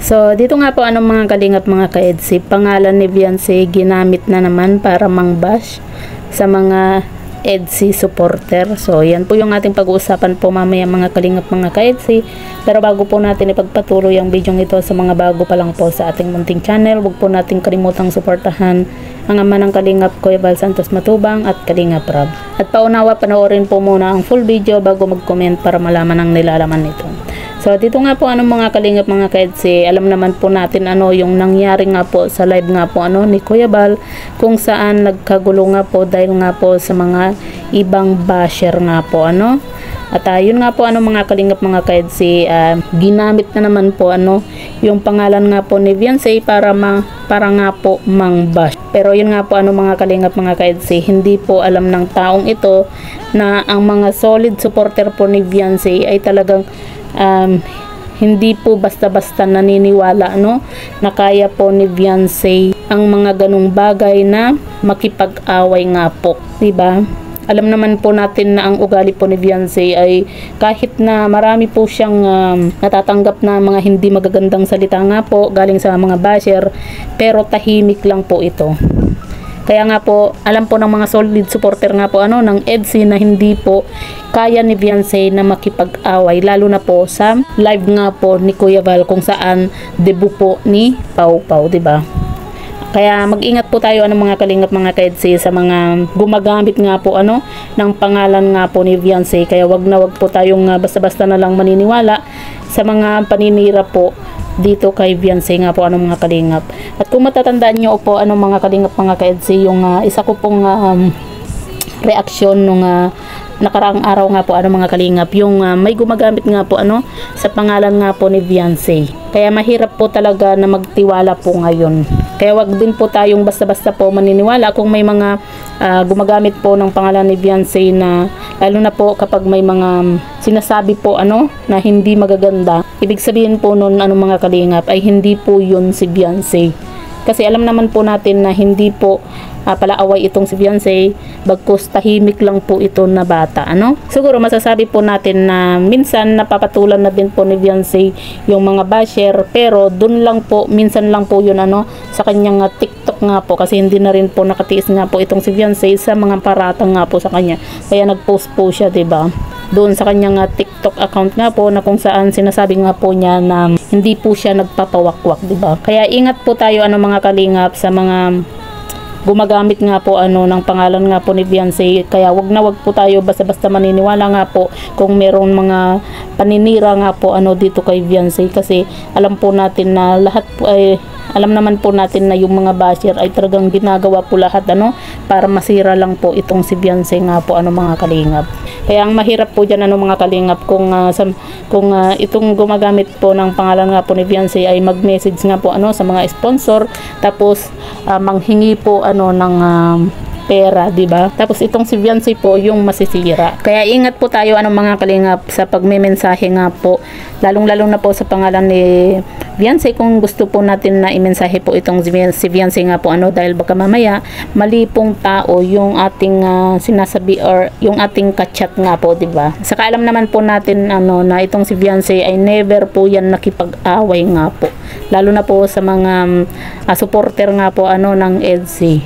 So, dito nga po anong mga kalingap mga ka-EDSI, pangalan ni Beyonce ginamit na naman para mang-bash sa mga EDSI supporter. So, yan po yung ating pag-uusapan po mamaya mga kalingap mga ka-EDSI. Pero bago po natin ipagpatuloy ang video ito sa mga bago pa lang po sa ating munting channel, huwag po natin kalimutang suportahan ang ama ng kalingap Kuya Val Santos Matubang at Kalingap Rob. At paunawa, panoorin po muna ang full video bago mag-comment para malaman ang nilalaman nito. So, dito nga po anong mga kalingap mga ka-EDSI, alam naman po natin ano yung nangyari nga po sa live nga po ano ni Kuya Val, kung saan nagkagulo nga po dahil nga po sa mga ibang basher nga po ano. At yun nga po ano mga kalingap mga ka-EDSI, ginamit na naman po ano yung pangalan nga po ni Beyonce para nga po mang-bash. Pero yun nga po ano mga kalingap mga ka-EDSI, hindi po alam ng taong ito na ang mga solid supporter po ni Beyonce ay talagang hindi po basta-basta naniniwala no na kaya po ni Beyonce ang mga ganung bagay na makipag-away nga po, di ba? Alam naman po natin na ang ugali po ni Beyonce ay kahit na marami po siyang natatanggap na mga hindi magagandang salita nga po galing sa mga basher, pero tahimik lang po ito. Kaya nga po, alam po ng mga solid supporter nga po ano ng EDSI na hindi po kaya ni Beyonce na makipag-away, lalo na po sa live nga po ni Kuya Val kung saan debut po ni Pau Pau, di ba? Kaya mag-ingat po tayo ano mga kalingap mga ka-EDSI sa mga gumagamit nga po ano ng pangalan nga po ni Beyonce. Kaya wag po tayong basta-basta na lang maniniwala sa mga paninira po dito kay Beyonce nga po ano mga kalingap. At kung matatandaan nyo po ano mga kalingap mga ka-EDSI, yung isa ko pong reaksyon nung nakaraang araw nga po ano mga kalingap, yung may gumagamit nga po ano sa pangalan nga po ni Beyonce. Kaya mahirap po talaga na magtiwala po ngayon. Kaya wag din po tayong basta-basta po maniniwala kung may mga gumagamit po ng pangalan ni Beyonce, na lalo na po kapag may mga sinasabi po ano na hindi magaganda. Ibig sabihin po nun ano mga kalingap ay hindi po yun si Beyonce. Kasi alam naman po natin na hindi po palaaway itong si Beyonce, bagkus tahimik lang po ito na bata ano. Siguro masasabi po natin na minsan napapatulan na din po ni Beyonce yung mga basher, pero dun lang po, minsan lang po yun ano sa kanyang TikTok nga po, kasi hindi na rin po nakatiis nga po itong si Beyonce sa mga paratang nga po sa kanya. Kaya nagpost po siya, diba, doon sa kanyang TikTok account nga po, na kung saan sinasabi nga po niya na hindi po siya nagpapawakwak, diba? Kaya ingat po tayo ano mga kalingap sa mga gumagamit nga po ano ng pangalan nga po ni Beyonce. Kaya wag po tayo basta-basta maniniwala nga po kung merong mga paninira nga po ano dito kay Beyonce, kasi alam po natin na lahat po ay alam naman po natin na yung mga basher ay talagang ginagawa po lahat ano para masira lang po itong si Beyonce nga po ano mga kalingap. Kaya ang mahirap po dyan ano mga kalingap kung itong gumagamit po ng pangalan nga po ni Beyonce ay mag-message nga po ano sa mga sponsor, tapos manghingi po ano ng pera, di ba? Tapos itong si Beyonce po yung masisira. Kaya ingat po tayo ano mga kalingap sa pagmemensahe nga po, lalong-lalo na po sa pangalan ni Beyonce, kung gusto po natin na imensahe po itong si Beyonce nga po ano, dahil baka mamaya mali pong tao yung ating sinasabi or yung ating kachat nga po, di ba? Saka alam naman po natin ano na itong si Beyonce ay never po yan nakipag-away nga po, lalo na po sa mga supporter nga po ano ng EDSI.